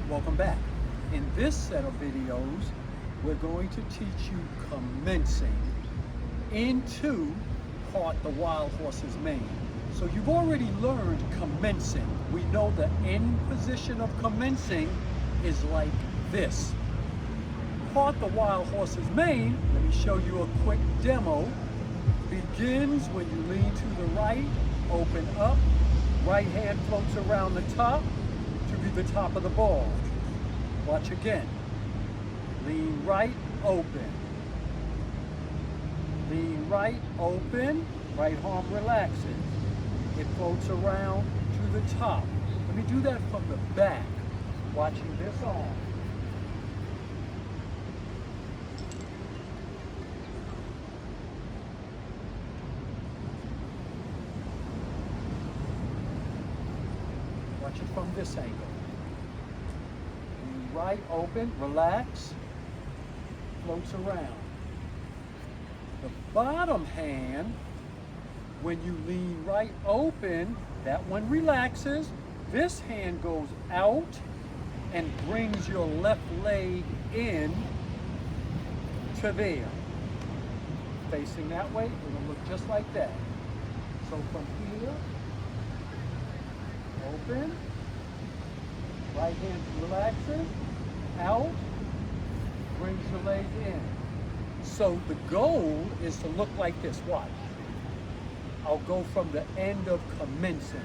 Welcome back. In this set of videos, we're going to teach you commencing into Part the Wild Horses Maine. So you've already learned commencing. We know the end position of commencing is like this. Part the Wild Horses Maine, let me show you a quick demo, begins when you lean to the right, open up, right hand floats around the top to be the top of the ball. Watch again. Lean right, open. Lean right, open. Right arm relaxes. It floats around to the top. Let me do that from the back, watching this arm. Watch it from this angle. Lean right, open, relax, floats around. The bottom hand, when you lean right, open, that one relaxes. This hand goes out and brings your left leg in to there. Facing that way, it'll look just like that. So from here, open, right hand relaxes, out, brings your leg in. So the goal is to look like this. Watch. I'll go from the end of commencing.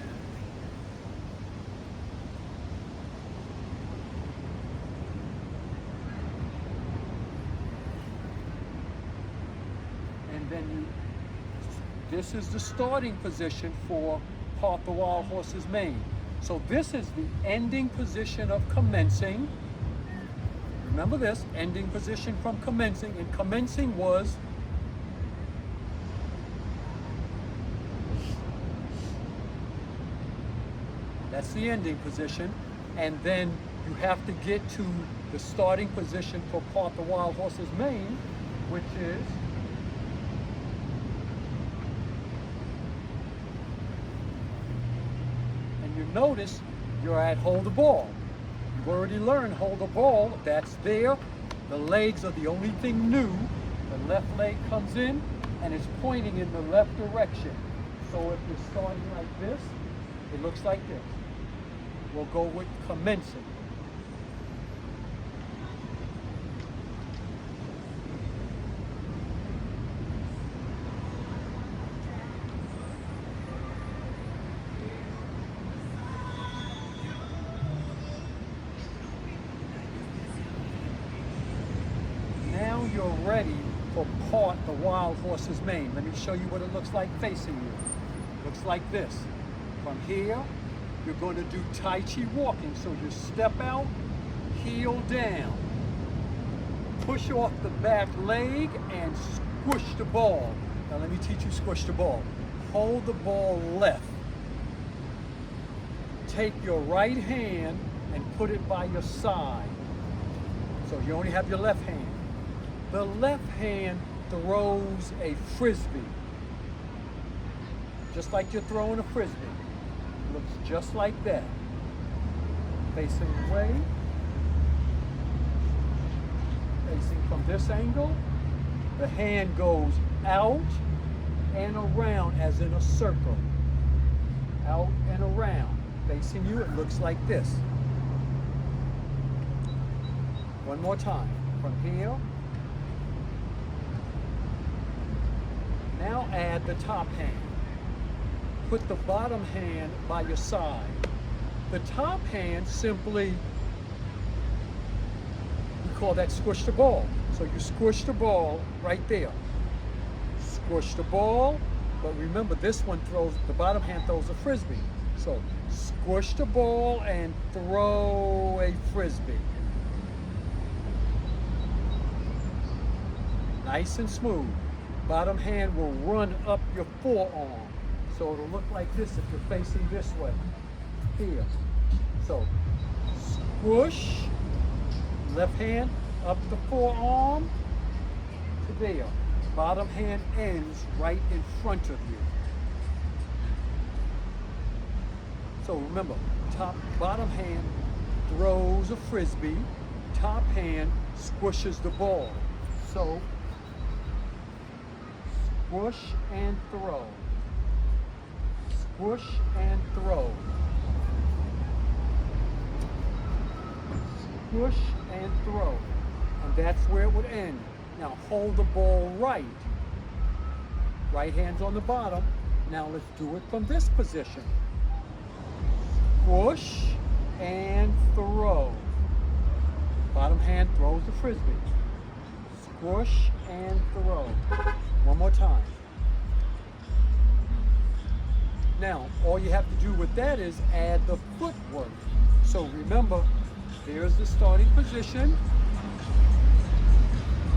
And then this is the starting position for Part the Wild Horses Maine. So this is the ending position of commencing. Remember this, ending position from commencing, and commencing was that's the ending position, and then you have to get to the starting position for Part the Wild Horses Maine, which is you notice you're at hold the ball. You've already learned hold the ball. That's there. The legs are the only thing new. The left leg comes in and it's pointing in the left direction. So if you're starting like this, it looks like this. We'll go with commencing. Now you're ready for Part the Wild Horses Maine. Let me show you what it looks like facing you. Looks like this. From here, you're going to do Tai Chi walking. So you step out, heel down. Push off the back leg and squish the ball. Now let me teach you squish the ball. Hold the ball left. Take your right hand and put it by your side. So you only have your left hand. The left hand throws a frisbee. Just like you're throwing a frisbee. Looks just like that. Facing away. Facing from this angle. The hand goes out and around as in a circle. Out and around. Facing you, it looks like this. One more time. From here. Now add the top hand. Put the bottom hand by your side. The top hand simply, we call that squish the ball. So you squish the ball right there. Squish the ball, but remember this one throws, the bottom hand throws a frisbee. So squish the ball and throw a frisbee. Nice and smooth. Bottom hand will run up your forearm. So it'll look like this if you're facing this way. Here. So squish, left hand up the forearm to there. Bottom hand ends right in front of you. So remember, bottom hand throws a frisbee, top hand squishes the ball. So, squish and throw. Squish and throw. Squish and throw. And that's where it would end. Now hold the ball right. Right hand's on the bottom. Now let's do it from this position. Squish and throw. Bottom hand throws the frisbee. Squish and throw. One more time. Now, all you have to do with that is add the footwork. So remember, there's the starting position.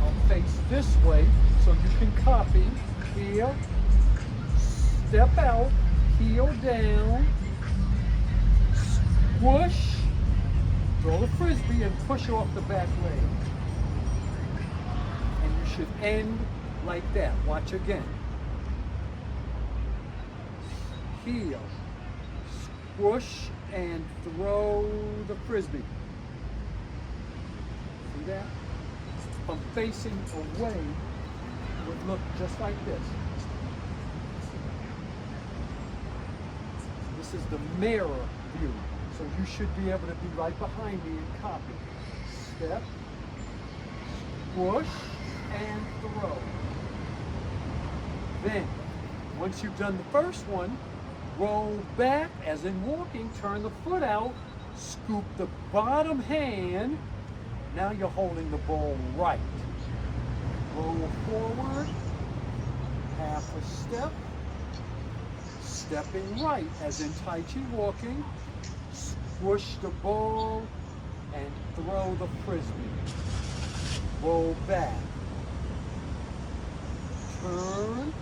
I'll face this way so you can copy. Here, step out, heel down, squish, throw the frisbee and push off the back leg. And you should end like that. Watch again. Heel, squish and throw the frisbee. See that? From facing away would look just like this. This is the mirror view. So you should be able to be right behind me and copy. Step, squish, and throw. Then, once you've done the first one, roll back, as in walking, turn the foot out, scoop the bottom hand. Now you're holding the ball right. Roll forward, half a step, stepping right, as in Tai Chi walking, squish the ball, and throw the frisbee. Roll back. Turn,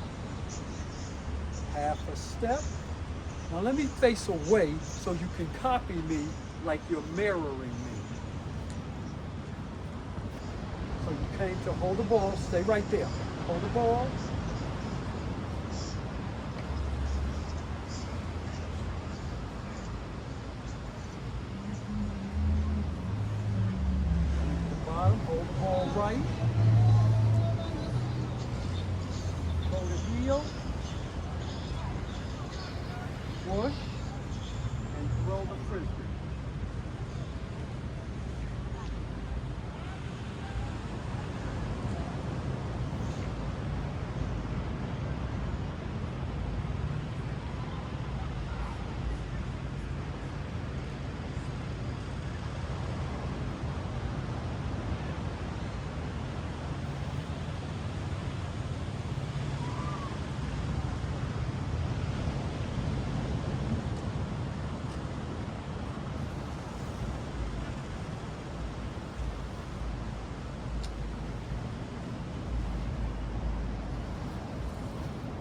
half a step. Now let me face away so you can copy me like you're mirroring me. So you came to hold the ball, stay right there. Hold the ball. The bottom, hold the ball right. Hold the heel. Push and throw the frisbee.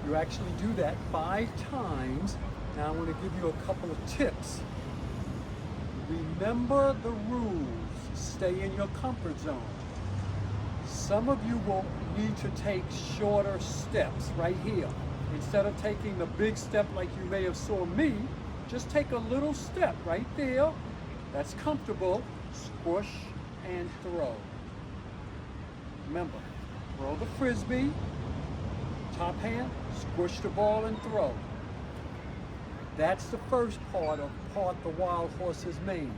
You actually do that 5 times. Now I want to give you a couple of tips. Remember the rules. Stay in your comfort zone. Some of you will need to take shorter steps right here. Instead of taking the big step like you may have saw me, just take a little step right there. That's comfortable. Squish and throw. Remember, throw the frisbee. Top hand, squish the ball and throw. That's the first part of Part the Wild Horse's Maine.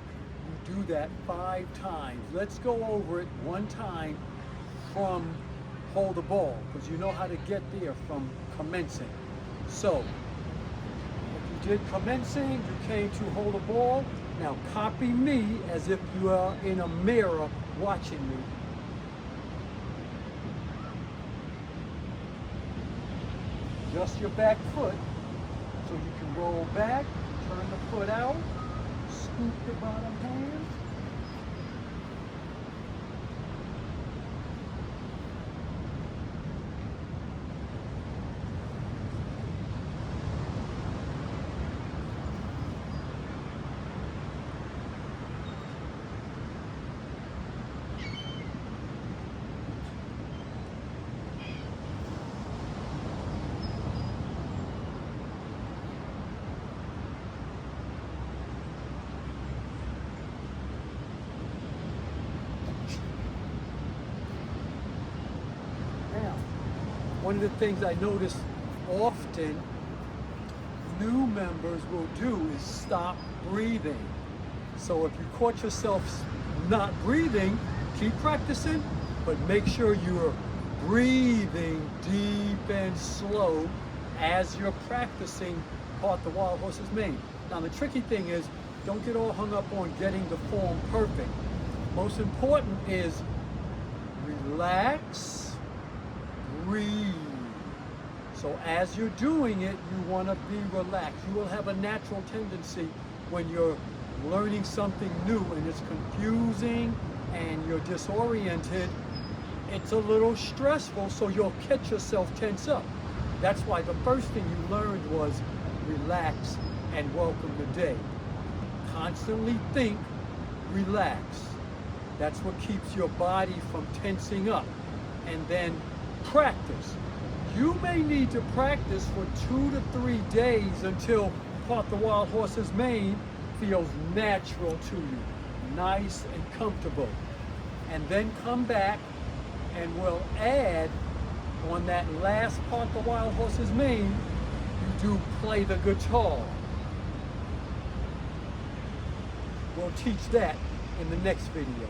You do that 5 times. Let's go over it one time from hold the ball, because you know how to get there from commencing. So, if you did commencing, you came to hold the ball. Now copy me as if you are in a mirror watching me. Adjust your back foot so you can roll back, turn the foot out, scoop the bottom hand. one of the things I notice often new members will do is stop breathing. So if you caught yourself not breathing, keep practicing, but make sure you're breathing deep and slow as you're practicing Part the Wild Horse's Mane. Now the tricky thing is, don't get all hung up on getting the form perfect. Most important is relax, breathe. So as you're doing it, you want to be relaxed. You will have a natural tendency when you're learning something new and it's confusing and you're disoriented, it's a little stressful, so you'll catch yourself tense up. That's why the first thing you learned was relax and welcome the day. Constantly think, relax. That's what keeps your body from tensing up. And then practice. You may need to practice for 2 to 3 days until Part the Wild Horse's Mane feels natural to you, nice and comfortable. And then come back and we'll add on that last Part the Wild Horse's Mane, you do play the guitar. We'll teach that in the next video.